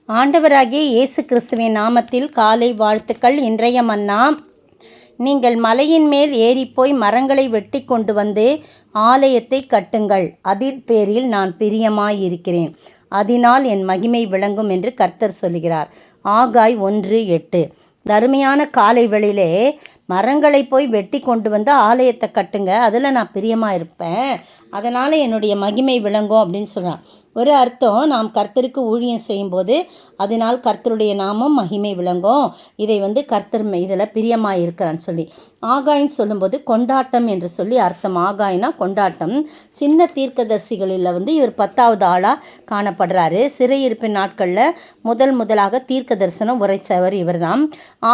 ஆண்டவராகிய இயேசு கிறிஸ்துவின் நாமத்தில் காலை வாழ்த்துக்கள். இன்றைய மன்னா, நீங்கள் மலையின் மேல் ஏறிப்போய் மரங்களை வெட்டி கொண்டு வந்து ஆலயத்தை கட்டுங்கள், அதின் பேரில் நான் பிரியமாயிருக்கிறேன், அதனால் என் மகிமை விளங்கும் என்று கர்த்தர் சொல்கிறார். ஆகாய் 1:8. அருமையான காலை வேளையிலே மரங்களை போய் வெட்டி கொண்டு வந்து ஆலயத்தை கட்டுங்க, அதில் நான் பிரியமாக இருப்பேன், அதனால் என்னுடைய மகிமை விளங்கும் அப்படின்னு சொல்கிறான். ஒரு அர்த்தம், நாம் கர்த்தருக்கு ஊழியம் செய்யும்போது அதனால் கர்த்தருடைய நாமம் மகிமை விளங்கும், இதை கர்த்தர் இதில் பிரியமாக இருக்கிறான்னு சொல்லி. ஆகாயின்னு சொல்லும்போது கொண்டாட்டம் என்று சொல்லி அர்த்தம். ஆகாய்னா கொண்டாட்டம். சின்ன தீர்க்கதரிசிகளில் இவர் 10வது ஆளாக காணப்படுறாரு. சிறையிருப்பின் நாட்களில் முதலாக தீர்க்க தரிசனம் உரைச்சவர் இவர் தான்.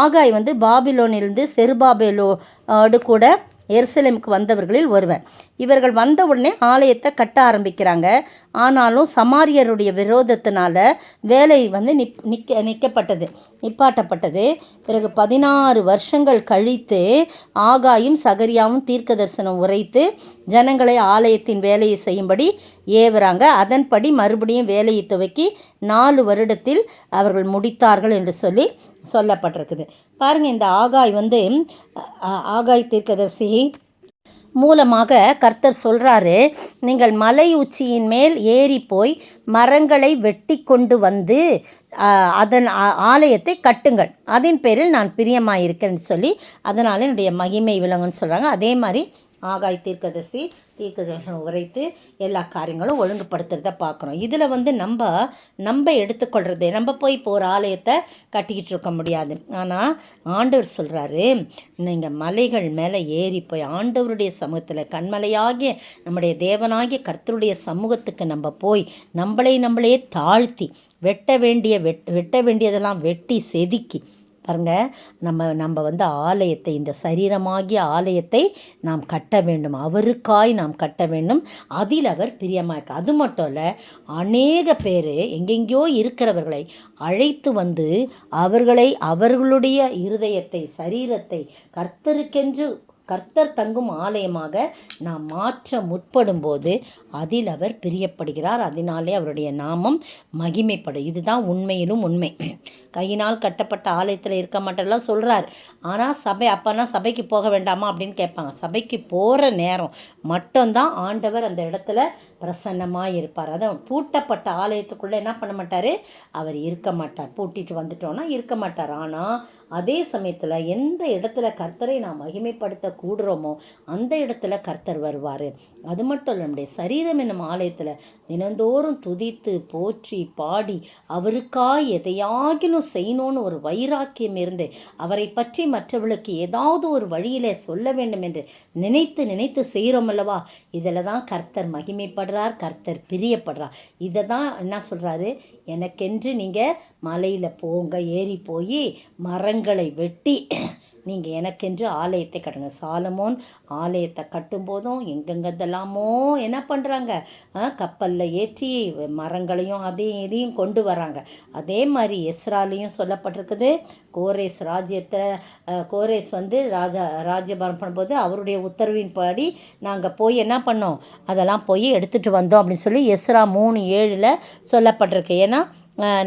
ஆகாய் பாபிலோனிலிருந்து செருபாபேலோடு கூட எருசலேமுக்கு வந்தவர்களில் ஒருவர். இவர்கள் வந்த உடனே ஆலயத்தை கட்ட ஆரம்பிக்கிறாங்க. ஆனாலும் சமாரியருடைய விரோதத்தினால வேலை நிப்பாட்டப்பட்டது. பிறகு 16 வருஷங்கள் கழித்து ஆகாயும் சகரியாவும் தீர்க்க தரிசனம் உரைத்து ஜனங்களை ஆலயத்தின் வேலையை செய்யும்படி ஏவுறாங்க. அதன்படி மறுபடியும் வேலையை துவக்கி 4 வருடத்தில் அவர்கள் முடித்தார்கள் என்று சொல்லப்பட்டிருக்குது. பாருங்கள், இந்த ஆகாய் தீர்க்கதரிசி மூலமாக கர்த்தர் சொல்கிறாரு, நீங்கள் மலை உச்சியின் மேல் ஏறி போய் மரங்களை வெட்டி கொண்டு வந்து அதன் ஆலயத்தை கட்டுங்கள், அதன் பேரில் நான் பிரியமாயிருக்கேன்னு சொல்லி அதனால் என்னுடைய மகிமை விளங்குன்னு சொல்கிறாங்க. அதே மாதிரி ஆகாய் தீர்க்கதரிசி உரைத்து எல்லா காரியங்களும் ஒழுங்குபடுத்துறத பார்க்குறோம். இதில் நம்ம எடுத்துக்கொள்கிறது, நம்ம போய் இப்போ ஒரு ஆலயத்தை கட்டிக்கிட்டு இருக்க முடியாது. ஆனால் ஆண்டவர் சொல்கிறாரு, நீங்கள் மலைகள் மேலே ஏறி போய் ஆண்டவருடைய சமூகத்தில் கண்மலையாகிய நம்முடைய தேவனாகிய கர்த்தருடைய சமூகத்துக்கு நம்ம போய் நம்மளே தாழ்த்தி வெட்ட வேண்டியதெல்லாம் வெட்டி செதுக்கி பாருங்க, நம்ம ஆலயத்தை, இந்த சரீரமாகிய ஆலயத்தை நாம் கட்ட வேண்டும், அவருக்காய் நாம் கட்ட வேண்டும், அதில் அவர் பிரியமாக. அது மட்டும் இல்லை, அநேக பேர் எங்கெங்கேயோ இருக்கிறவர்களை அழைத்து வந்து அவர்களுடைய இருதயத்தை, சரீரத்தை கர்த்தர் தங்கும் ஆலயமாக நாம் மாற்ற முற்படும்போது அதில் அவர் பிரியப்படுகிறார், அதனாலே அவருடைய நாமம் மகிமைப்படும். இதுதான் உண்மையிலும் உண்மை. கையினால் கட்டப்பட்ட ஆலயத்தில் இருக்க மாட்டெல்லாம் சொல்கிறார். ஆனால் அப்போனா சபைக்கு போக வேண்டாமா அப்படின்னு கேட்பாங்க. சபைக்கு போகிற நேரம் மட்டும்தான் ஆண்டவர் அந்த இடத்துல பிரசன்னமாக இருப்பார். அதான் பூட்டப்பட்ட ஆலயத்துக்குள்ளே என்ன பண்ண மாட்டார், அவர் இருக்க மாட்டார். பூட்டிட்டு வந்துட்டோன்னா இருக்க மாட்டார். ஆனால் அதே சமயத்தில் எந்த இடத்துல கர்த்தரை நாம் மகிமைப்படுத்த கூடுறோமோ அந்த இடத்துல கர்த்தர் வருவார். அது மட்டும் இல்லை, நம்முடைய சரீரம் என்னும் ஆலயத்தில் தினந்தோறும் துதித்து போற்றி பாடி அவருக்காய் எதையாகிலும் செய்யணும்னு ஒரு வைராக்கியம் இருந்து அவரை பற்றி மற்றவர்களுக்கு ஏதாவது ஒரு வழியிலே சொல்ல வேண்டும் என்று நினைத்து செய்கிறோம் அல்லவா, இதில் தான் கர்த்தர் மகிமைப்படுறார், கர்த்தர் பிரியப்படுறார். இதை தான் என்ன சொல்கிறாரு, எனக்கென்று நீங்கள் மலையில் போங்க, ஏறி போய் மரங்களை வெட்டி நீங்கள் எனக்கென்று ஆலயத்தை கட்டுங்க. சாலமோன் ஆலயத்தை கட்டும்போதும் எங்கெங்கெல்லாமோ என்ன பண்ணுறாங்க, கப்பலில் ஏற்றி மரங்களையும் இதையும் கொண்டு வராங்க. அதே மாதிரி எஸ்ராலையும் சொல்லப்பட்டிருக்குது. கோரேஸ் ராஜ்யபாரம் பண்ணும்போது அவருடைய உத்தரவின்படி நாங்கள் போய் என்ன பண்ணோம், அதெல்லாம் போய் எடுத்துகிட்டு வந்தோம் அப்படின்னு சொல்லி எஸ்ரா 3:7 சொல்லப்பட்டிருக்கு. ஏன்னா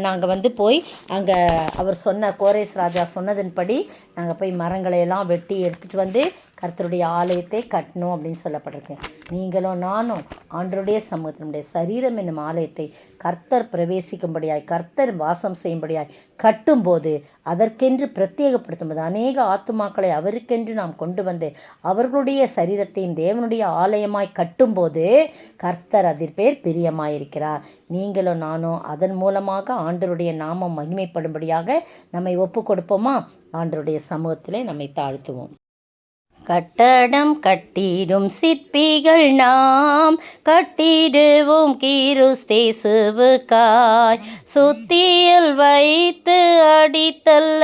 நாங்கள் போய் அங்கே அவர் கோரேஸ் ராஜா சொன்னதன்படி நாங்கள் போய் மரங்களையெல்லாம் வெட்டி எடுத்துகிட்டு வந்து கர்த்தருடைய ஆலயத்தை கட்டணும் அப்படின்னு சொல்லப்பட்டிருக்கு. நீங்களும் நானும் ஆண்டருடைய சமூகத்தினுடைய சரீரம் என்னும் ஆலயத்தை கர்த்தர் பிரவேசிக்கும்படியாய், கர்த்தர் வாசம் செய்யும்படியாய் கட்டும்போது, அதற்கென்று பிரத்யேகப்படுத்தும்போது, அநேக ஆத்துமாக்களை அவருக்கென்று நாம் கொண்டு வந்து அவர்களுடைய சரீரத்தையும் தேவனுடைய ஆலயமாய் கட்டும்போது கர்த்தர் அதில் பேர் பிரியமாயிருக்கிறார். நீங்களும் நானும் அதன் மூலமாக ஆண்டருடைய நாமம் மகிமைப்படும்படியாக நம்மை ஒப்பு கொடுப்போமா? ஆண்டருடைய சமூகத்திலே நம்மை தாழ்த்துவோம். கட்டடம் கட்டிடும் சிற்பிகள் நாம், கட்டிடுவோம் கிறிஸ்தேசுவுக்காய், சுத்தியல் வைத்து அடித்தல்ல,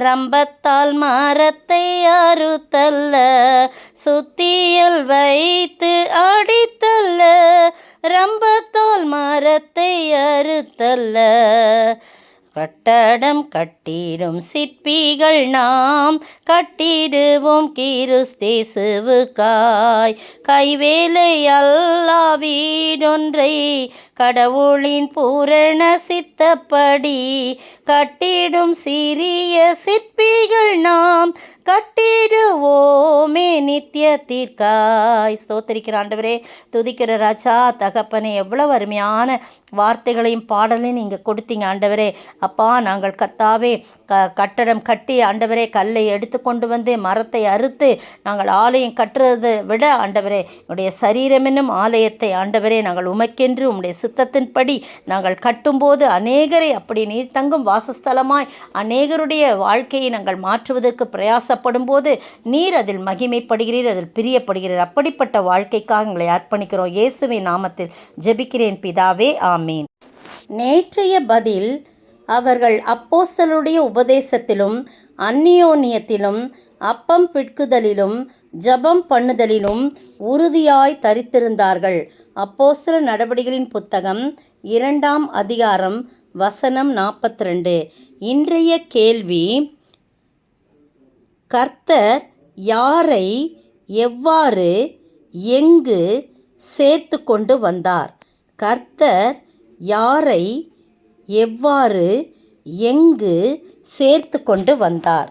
ரம்பத்தால் மரத்தை அறுத்தல்ல, சுத்தியல் வைத்து அடித்தல்ல, ரம்பத்தால் மரத்தை அறுத்தல்ல, கட்டடம் கட்டிடும் சிற்பிகள் நாம், கட்டிடுவோம் கிறிஸ்தேசுவுக்காய். கைவேலை அல்லா வீடொன்றை கடவுளின் பூரண சித்தப்படி கட்டிடும் சிறிய சிற்பிகள் நாம், கட்டிடுவோமே நித்தியத்திற்காய். ஸ்தோத்திரிக்கிற ஆண்டவரே, துதிக்கிற ராஜா தகப்பனே, எவ்வளவு அருமையான வார்த்தைகளையும் பாடலையும் நீங்கள் கொடுத்தீங்க ஆண்டவரே. அப்பா, நாங்கள் கர்த்தாவே கட்டடம் கட்டி ஆண்டவரே கல்லை எடுத்து கொண்டு வந்து மரத்தை அறுத்து நாங்கள் ஆலயம் கட்டுறதை விட ஆண்டவரே, என்னுடைய சரீரம் என்னும் ஆலயத்தை ஆண்டவரே நாங்கள் உமக்கென்று உம்முடைய சித்தத்தின்படி நாங்கள் கட்டும்போது அநேகரை அப்படி நீர் தங்கும் வாசஸ்தலமாய் அநேகருடைய வாழ்க்கையை நாங்கள் மாற்றுவதற்கு பிரயாசப்படும் போது நீர் அதில் மகிமைப்படுகிறீர், அதில் பிரியப்படுகிறீர். அப்படிப்பட்ட வாழ்க்கைக்காக எங்களை அர்ப்பணிக்கிறோம். இயேசுவின் நாமத்தில் ஜெபிக்கிறேன் பிதாவே, ஆமீன். நேற்றைய பதில், அவர்கள் அப்போஸ்தலருடைய உபதேசத்திலும் அந்நியோன்யத்திலும் அப்பம் பிட்குதலிலும் ஜெபம் பண்ணுதலிலும் உறுதியாய் தரித்திருந்தார்கள். அப்போஸ்தலர் நடபடிகளின் புத்தகம் 2ஆம் அதிகாரம் வசனம் 42. இன்றைய கேள்வி, கர்த்தர் யாரை எவ்வாறு எங்கு சேர்த்து கொண்டு வந்தார்? கர்த்தர் யாரை எவ்வாறு எங்கு சேர்த்து கொண்டு வந்தார்?